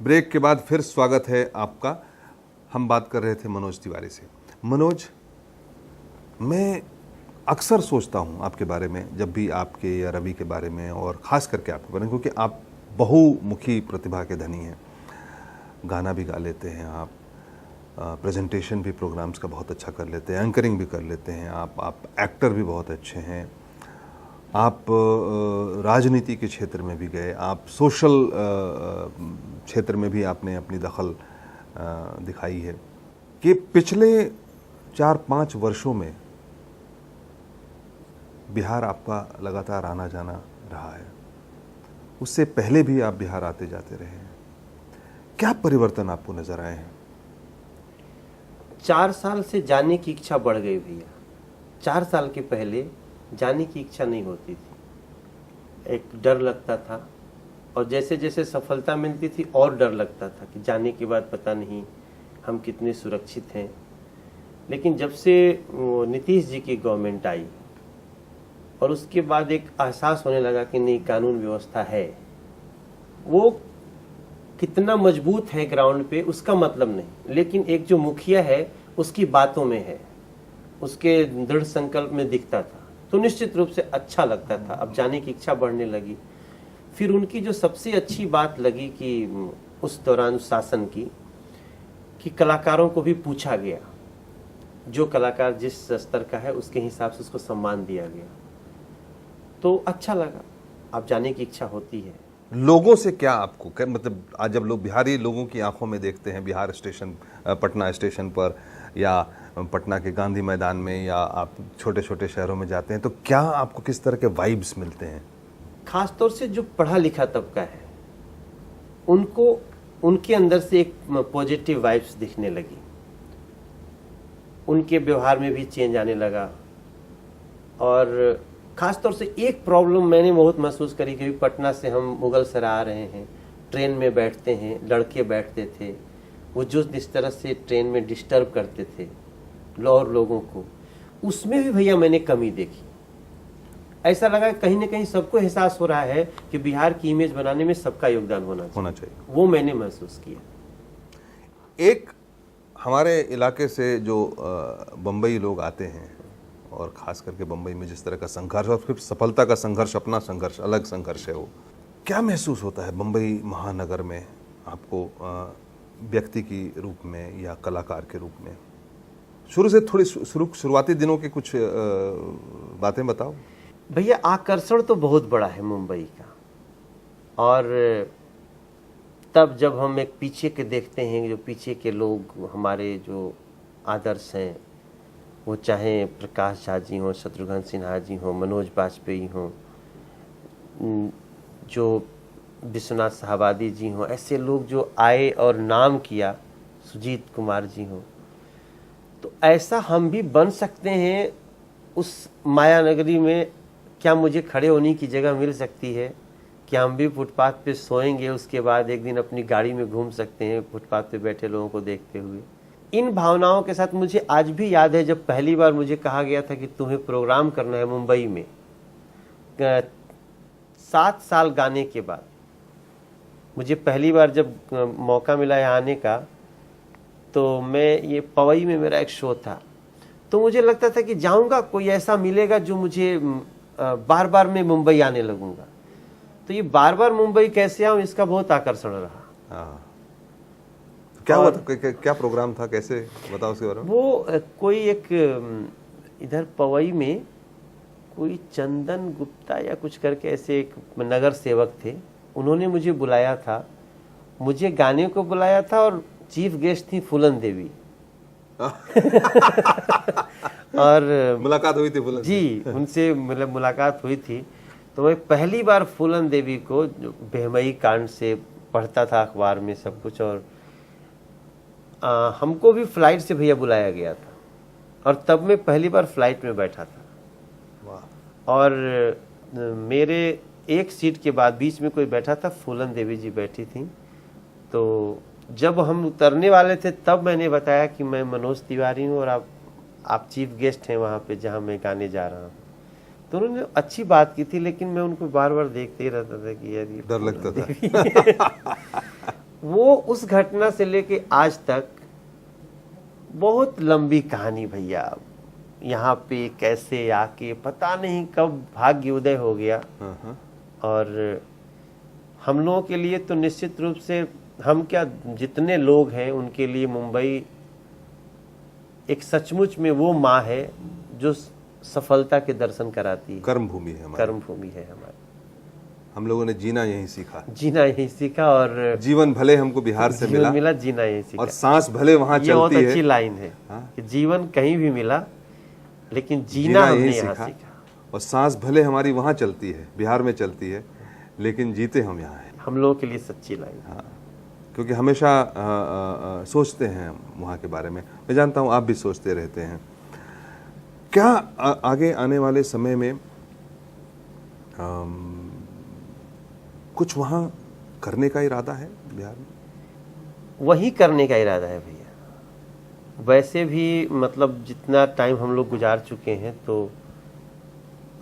Break के बाद फिर स्वागत है आपका। हम बात कर रहे थे मनोज तिवारी से। मनोज, मैं अक्सर सोचता हूँ आपके बारे में, जब भी आपके या रवि के बारे में, और ख़ास करके आपके बारे में, क्योंकि आप बहुमुखी प्रतिभा के धनी हैं। गाना भी गा लेते हैं आप, प्रेजेंटेशन भी प्रोग्राम्स का बहुत अच्छा कर लेते हैं, एंकरिंग भी कर लेते हैं आप एक्टर भी बहुत अच्छे हैं, आप राजनीति के क्षेत्र में भी गए, आप सोशल क्षेत्र में भी आपने अपनी दखल दिखाई है। कि पिछले 4-5 वर्षों में बिहार आपका लगातार आना जाना रहा है, उससे पहले भी आप बिहार आते जाते रहे हैं। क्या परिवर्तन आपको नजर आए हैं? 4 साल से जाने की इच्छा बढ़ गई भैया। 4 साल के पहले जाने की इच्छा नहीं होती थी, एक डर लगता था, और जैसे जैसे सफलता मिलती थी और डर लगता था कि जाने के बाद पता नहीं हम कितने सुरक्षित हैं। लेकिन जब से नीतीश जी की गवर्नमेंट आई और उसके बाद एक एहसास होने लगा कि नहीं, कानून व्यवस्था है, वो कितना मजबूत है ग्राउंड पे उसका मतलब नहीं, लेकिन एक जो मुखिया है उसकी बातों में है, उसके दृढ़ संकल्प में दिखता था, तो निश्चित रूप से अच्छा लगता था। अब जाने की इच्छा बढ़ने लगी। फिर उनकी जो सबसे अच्छी बात लगी कि उस दौरान उस शासन की, कि कलाकारों को भी पूछा गया, जो कलाकार जिस स्तर का है उसके हिसाब से उसको सम्मान दिया गया, तो अच्छा लगा। अब जाने की इच्छा होती है। लोगों से क्या आपको मतलब, आज जब लोग बिहारी लोगों की आंखों में देखते हैं, बिहार स्टेशन, पटना स्टेशन पर, या पटना के गांधी मैदान में, या आप छोटे छोटे शहरों में जाते हैं, तो क्या आपको किस तरह के वाइब्स मिलते हैं? खासतौर से जो पढ़ा लिखा तबका है, उनको उनके अंदर से एक पॉजिटिव वाइब्स दिखने लगी, उनके व्यवहार में भी चेंज आने लगा। और खासतौर से एक प्रॉब्लम मैंने बहुत महसूस करी कि पटना से हम मुगल सराय आ रहे हैं, ट्रेन में बैठते हैं, लड़के बैठते थे, वो जो जिस तरह से ट्रेन में डिस्टर्ब करते थे और लोगों को, उसमें भी भैया मैंने कमी देखी। ऐसा लगा कहीं ना कहीं सबको एहसास हो रहा है कि बिहार की इमेज बनाने में सबका योगदान होना चाहिए। वो मैंने महसूस किया। एक हमारे इलाके से जो बम्बई लोग आते हैं, और ख़ास करके बम्बई में जिस तरह का संघर्ष, और फिर सफलता का संघर्ष, अपना संघर्ष, अलग संघर्ष है, वो क्या महसूस होता है बम्बई महानगर में आपको, व्यक्ति की रूप में या कलाकार के रूप में? शुरू से थोड़ी शुरुआती दिनों के कुछ बातें बताओ भैया। आकर्षण तो बहुत बड़ा है मुंबई का, और तब जब हम एक पीछे के देखते हैं, जो पीछे के लोग हमारे जो आदर्श हैं, वो चाहे प्रकाश झा जी हों, शत्रुघ्न सिन्हा जी हों, मनोज बाजपेयी हों, जो विश्वनाथ शाहबादी जी हों, ऐसे लोग जो आए और नाम किया, सुजीत कुमार जी हों, तो ऐसा हम भी बन सकते हैं उस माया नगरी में। क्या मुझे खड़े होने की जगह मिल सकती है? क्या हम भी फुटपाथ पे सोएंगे, उसके बाद एक दिन अपनी गाड़ी में घूम सकते हैं फुटपाथ पे बैठे लोगों को देखते हुए? इन भावनाओं के साथ मुझे आज भी याद है जब पहली बार मुझे कहा गया था कि तुम्हें प्रोग्राम करना है मुंबई में, 7 साल गाने के बाद मुझे पहली बार जब मौका मिला है आने का, तो मैं ये पवई में मेरा एक शो था, तो मुझे लगता था कि जाऊंगा, कोई ऐसा मिलेगा जो मुझे बार बार मैं मुंबई आने लगूंगा। तो ये बार बार मुंबई कैसे आऊं, इसका बहुत आकर्षण रहा। क्या हुआ था? क्या प्रोग्राम था, कैसे बताओ उसके बारे में? वो कोई एक इधर पवई में कोई चंदन गुप्ता या कुछ करके ऐसे एक नगर सेवक थे, उन्होंने मुझे बुलाया था, मुझे गाने को बुलाया था, और चीफ गेस्ट थी फूलन देवी। और मुलाकात हुई थी फूलन जी, उनसे मतलब मुलाकात हुई थी। तो मैं पहली बार फूलन देवी को, जो बेहमई कांड से पढ़ता था अखबार में सब कुछ, और हमको भी फ्लाइट से भैया बुलाया गया था, और तब मैं पहली बार फ्लाइट में बैठा था। वाह। और मेरे एक सीट के बाद बीच में कोई बैठा था, फूलन देवी जी बैठी थी। तो जब हम उतरने वाले थे तब मैंने बताया कि मैं मनोज तिवारी हूँ और आप चीफ गेस्ट हैं वहाँ पे जहाँ मैं गाने जा रहा हूँ। तो उन्होंने अच्छी बात की थी, लेकिन मैं उनको बार बार देखते ही रहता था कि यार ये डर लगता था। वो उस घटना से लेके आज तक बहुत लंबी कहानी भैया। यहाँ पे कैसे आके पता नहीं कब भाग्य उदय हो गया। और हम लोगों के लिए तो निश्चित रूप से, हम क्या जितने लोग हैं उनके लिए मुंबई एक सचमुच में वो माँ है जो सफलता के दर्शन कराती है। कर्म भूमि है हमारी। कर्म भूमि है हमारी। हम लोगों ने जीना यहीं सीखा। जीना यहीं सीखा। और जीवन भले हमको बिहार से मिला, जीना यहीं सीखा। और सांस भले वहां ये बहुत चलती अच्छी है। लाइन है कि जीवन कहीं भी मिला लेकिन जीना हमने यहाँ सीखा। और सांस भले हमारी वहां चलती है, बिहार में चलती है, लेकिन जीते हम यहाँ हैं। हम लोगों के लिए सच्ची लाइन। हाँ, क्योंकि हमेशा सोचते हैं वहाँ के बारे में। मैं जानता हूँ आप भी सोचते रहते हैं। क्या आगे आने वाले समय में कुछ वहाँ करने का इरादा है बिहार में? वही करने का इरादा है भैया। वैसे भी मतलब जितना टाइम हम लोग गुजार चुके हैं, तो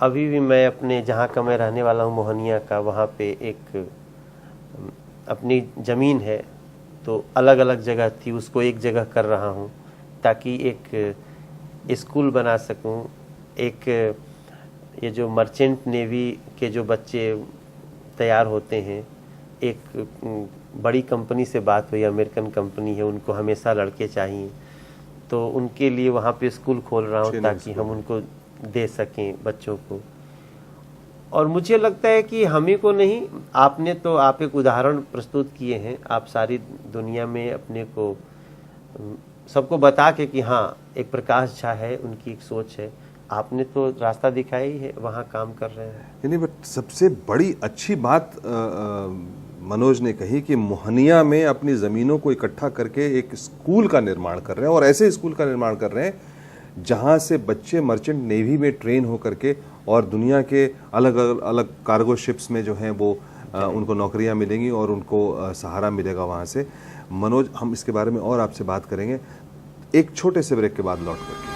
अभी भी मैं अपने जहाँ का मैं रहने वाला हूँ मोहनिया का, वहाँ पे एक अपनी ज़मीन है, तो अलग अलग जगह थी, उसको एक जगह कर रहा हूँ ताकि एक स्कूल बना सकूँ। एक ये जो मर्चेंट नेवी के जो बच्चे तैयार होते हैं, एक बड़ी कंपनी से बात हुई, अमेरिकन कंपनी है, उनको हमेशा लड़के चाहिए, तो उनके लिए वहाँ पे स्कूल खोल रहा हूँ ताकि हम उनको दे सकें बच्चों को। और मुझे लगता है कि हमें को नहीं, आपने तो आप एक उदाहरण प्रस्तुत किए हैं। आप सारी दुनिया में अपने को सबको बता के कि हाँ एक प्रकाश झा है, उनकी एक सोच है, आपने तो रास्ता दिखाया ही है, वहाँ काम कर रहे हैं। नहीं, बट सबसे बड़ी अच्छी बात मनोज ने कही कि मोहनिया में अपनी ज़मीनों को इकट्ठा करके एक स्कूल का निर्माण कर रहे हैं, और ऐसे स्कूल का निर्माण कर रहे हैं जहाँ से बच्चे मर्चेंट नेवी में ट्रेन हो करके और दुनिया के अलग अलग कार्गो शिप्स में जो हैं वो उनको नौकरियाँ मिलेंगी और उनको सहारा मिलेगा वहाँ से। मनोज, हम इसके बारे में और आपसे बात करेंगे एक छोटे से ब्रेक के बाद लौट करके।